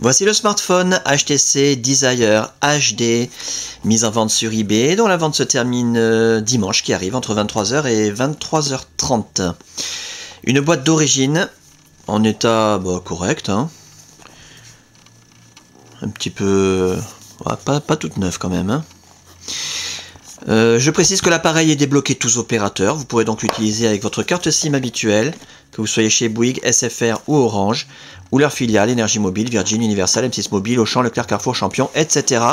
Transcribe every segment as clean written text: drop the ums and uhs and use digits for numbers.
Voici le smartphone HTC Desire HD, mise en vente sur eBay, dont la vente se termine dimanche qui arrive entre 23h et 23h30. Une boîte d'origine, en état correct, hein. Un petit peu... pas toute neuve quand même. Hein. Je précise que l'appareil est débloqué tous opérateurs, vous pourrez donc l'utiliser avec votre carte SIM habituelle, que vous soyez chez Bouygues, SFR ou Orange, ou leur filiale, Énergie Mobile, Virgin, Universal, M6 Mobile, Auchan, Leclerc, Carrefour, Champion, etc.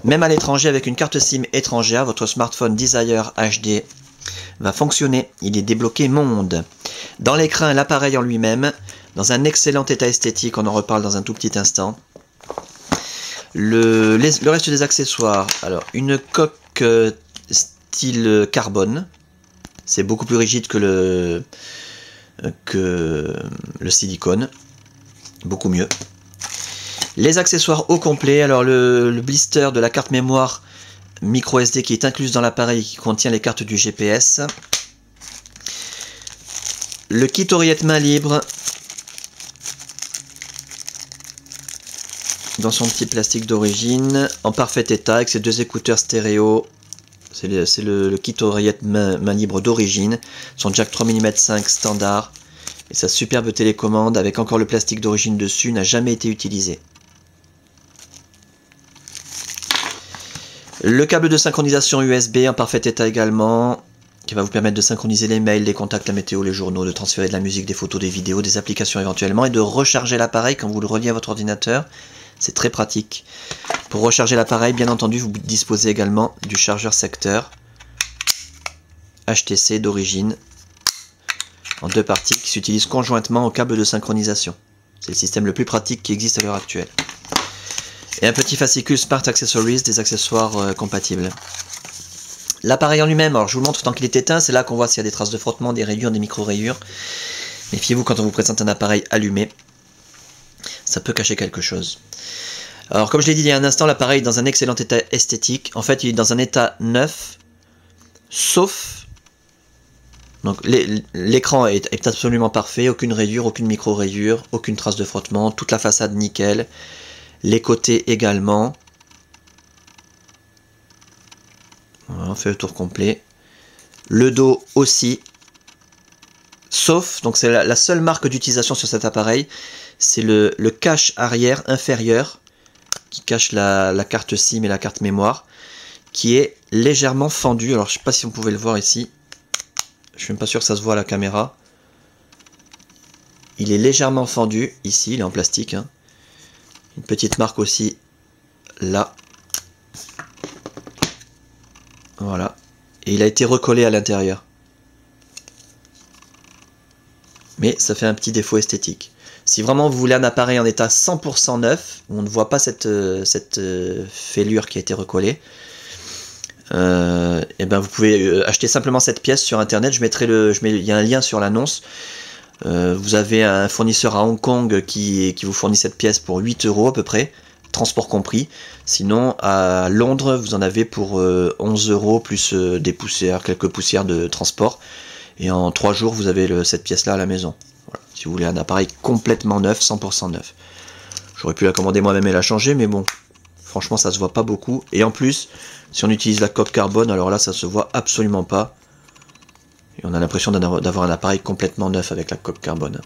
Même à l'étranger, avec une carte SIM étrangère, votre smartphone Desire HD va fonctionner. Il est débloqué monde. Dans l'écran et l'appareil en lui-même, dans un excellent état esthétique, on en reparle dans un tout petit instant. Le reste des accessoires, alors une coque style carbone, c'est beaucoup plus rigide que le silicone. Beaucoup mieux. Les accessoires au complet, alors le blister de la carte mémoire micro SD qui est incluse dans l'appareil et qui contient les cartes du GPS. Le kit oreillette main libre dans son petit plastique d'origine, en parfait état avec ses deux écouteurs stéréo. C'est le kit oreillette main libre d'origine, son jack 3 mm 5 standard. Et sa superbe télécommande avec encore le plastique d'origine dessus n'a jamais été utilisé. Le câble de synchronisation USB en parfait état également, qui va vous permettre de synchroniser les mails, les contacts, la météo, les journaux, de transférer de la musique, des photos, des vidéos, des applications éventuellement, et de recharger l'appareil quand vous le reliez à votre ordinateur. C'est très pratique. Pour recharger l'appareil, bien entendu, vous disposez également du chargeur secteur HTC d'origine, en deux parties qui s'utilisent conjointement au câble de synchronisation. C'est le système le plus pratique qui existe à l'heure actuelle. Et un petit fascicule Smart Accessories, des accessoires compatibles. L'appareil en lui-même, alors je vous le montre tant qu'il est éteint, c'est là qu'on voit s'il y a des traces de frottement, des rayures, des micro-rayures. Méfiez-vous quand on vous présente un appareil allumé, ça peut cacher quelque chose. Alors comme je l'ai dit il y a un instant, l'appareil est dans un excellent état esthétique. En fait, il est dans un état neuf, sauf... Donc l'écran est absolument parfait, aucune rayure, aucune micro-rayure, aucune trace de frottement, toute la façade nickel, les côtés également. Voilà, on fait le tour complet. Le dos aussi, sauf, donc c'est la seule marque d'utilisation sur cet appareil, c'est le cache arrière inférieur, qui cache la carte SIM et la carte mémoire, qui est légèrement fendu. Alors je ne sais pas si vous pouvez le voir ici. Je suis même pas sûr que ça se voit à la caméra. Il est légèrement fendu, ici, il est en plastique. Hein. Une petite marque aussi, là. Voilà. Et il a été recollé à l'intérieur. Mais ça fait un petit défaut esthétique. Si vraiment vous voulez un appareil en état 100% neuf, où on ne voit pas cette fêlure qui a été recollée, et ben vous pouvez acheter simplement cette pièce sur internet. Il y a un lien sur l'annonce. Vous avez un fournisseur à Hong Kong qui vous fournit cette pièce pour 8 € à peu près, transport compris. Sinon à Londres vous en avez pour 11 € plus des poussières, quelques poussières de transport. Et en 3 jours vous avez cette pièce là à la maison. Voilà. Si vous voulez un appareil complètement neuf, 100% neuf. J'aurais pu la commander moi-même et la changer, mais bon, franchement ça se voit pas beaucoup. Et en plus, si on utilise la coque carbone, alors là ça se voit absolument pas. Et on a l'impression d'avoir un appareil complètement neuf avec la coque carbone.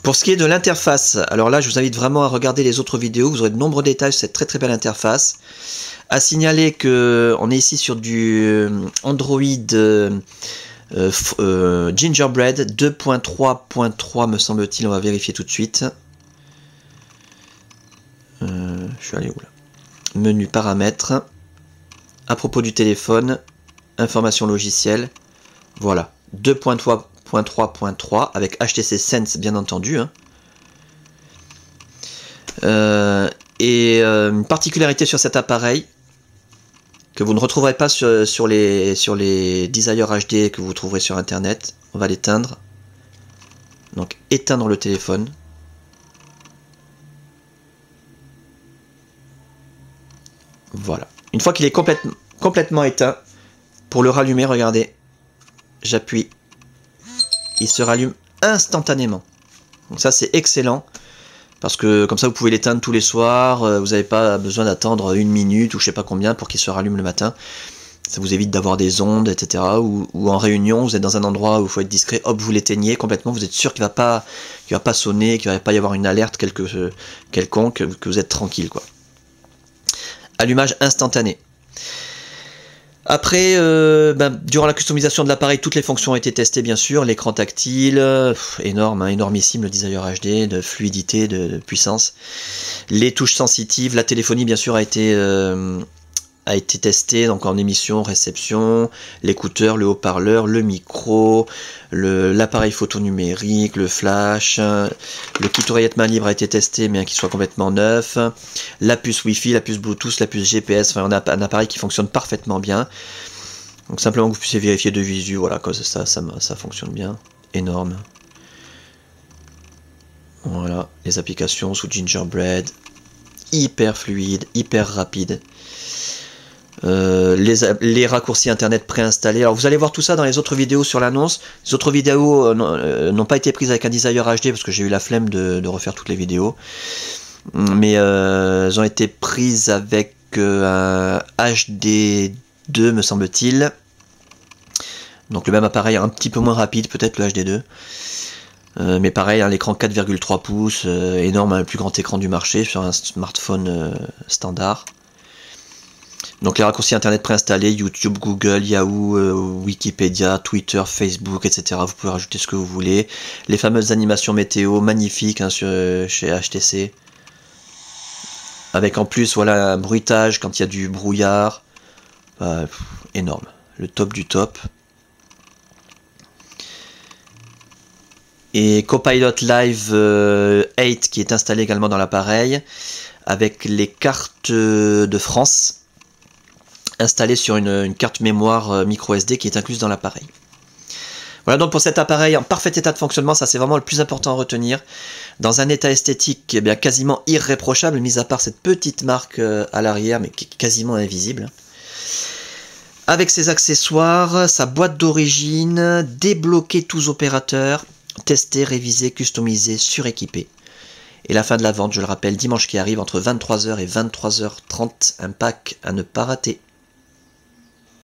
Pour ce qui est de l'interface, alors là je vous invite vraiment à regarder les autres vidéos, vous aurez de nombreux détails sur cette très très belle interface. À signaler que on est ici sur du Android Gingerbread 2.3.3 me semble-t-il, on va vérifier tout de suite. Je suis allé où là? Menu paramètres. À propos du téléphone, information logicielle. Voilà, 2.3.3.3 avec HTC Sense bien entendu. Hein. Une particularité sur cet appareil que vous ne retrouverez pas sur les Desire HD que vous trouverez sur internet. On va l'éteindre. Donc éteindre le téléphone. Voilà. Une fois qu'il est complètement éteint, pour le rallumer, regardez, j'appuie, il se rallume instantanément. Donc ça c'est excellent, parce que comme ça vous pouvez l'éteindre tous les soirs, vous n'avez pas besoin d'attendre 1 minute ou je sais pas combien pour qu'il se rallume le matin. Ça vous évite d'avoir des ondes, etc. Ou en réunion, vous êtes dans un endroit où il faut être discret, hop, vous l'éteignez complètement, vous êtes sûr qu'il va pas sonner, qu'il va pas y avoir une alerte quelconque, que vous êtes tranquille, quoi. Allumage instantané. Après, durant la customisation de l'appareil, toutes les fonctions ont été testées, bien sûr. L'écran tactile, énorme, hein, énormissime, le Desire HD, de fluidité, de puissance. Les touches sensitives, la téléphonie, bien sûr, a été testé, donc en émission, réception, l'écouteur, le haut-parleur, le micro, l'appareil photo numérique, le flash, le kit oreillette main libre a été testé, mais qu'il soit complètement neuf, la puce Wi-Fi, la puce Bluetooth, la puce GPS, enfin on a un appareil qui fonctionne parfaitement bien. Donc simplement que vous puissiez vérifier de visu, voilà, cause ça fonctionne bien, énorme. Voilà, les applications sous Gingerbread, hyper fluide, hyper rapide. Les raccourcis internet préinstallés. Alors vous allez voir tout ça dans les autres vidéos sur l'annonce. Les autres vidéos n'ont pas été prises avec un Desire HD parce que j'ai eu la flemme de refaire toutes les vidéos. Mais elles ont été prises avec un HD2 me semble-t-il. Donc le même appareil un petit peu moins rapide peut-être le HD2. Mais pareil, hein, l'écran 4,3 pouces, énorme, hein, le plus grand écran du marché sur un smartphone standard. Donc les raccourcis internet préinstallés, YouTube, Google, Yahoo, Wikipédia, Twitter, Facebook, etc. Vous pouvez rajouter ce que vous voulez. Les fameuses animations météo, magnifiques, hein, chez HTC. Avec en plus, voilà, un bruitage quand il y a du brouillard. Énorme. Le top du top. Et Copilot Live 8 qui est installé également dans l'appareil. Avec les cartes de France installé sur une carte mémoire micro SD qui est incluse dans l'appareil. Voilà donc pour cet appareil en parfait état de fonctionnement, ça c'est vraiment le plus important à retenir. Dans un état esthétique eh bien, quasiment irréprochable, mis à part cette petite marque à l'arrière, mais qui est quasiment invisible. Avec ses accessoires, sa boîte d'origine, débloquer tous opérateurs, tester, réviser, customiser, suréquiper. Et la fin de la vente, je le rappelle, dimanche qui arrive entre 23h et 23h30, un pack à ne pas rater.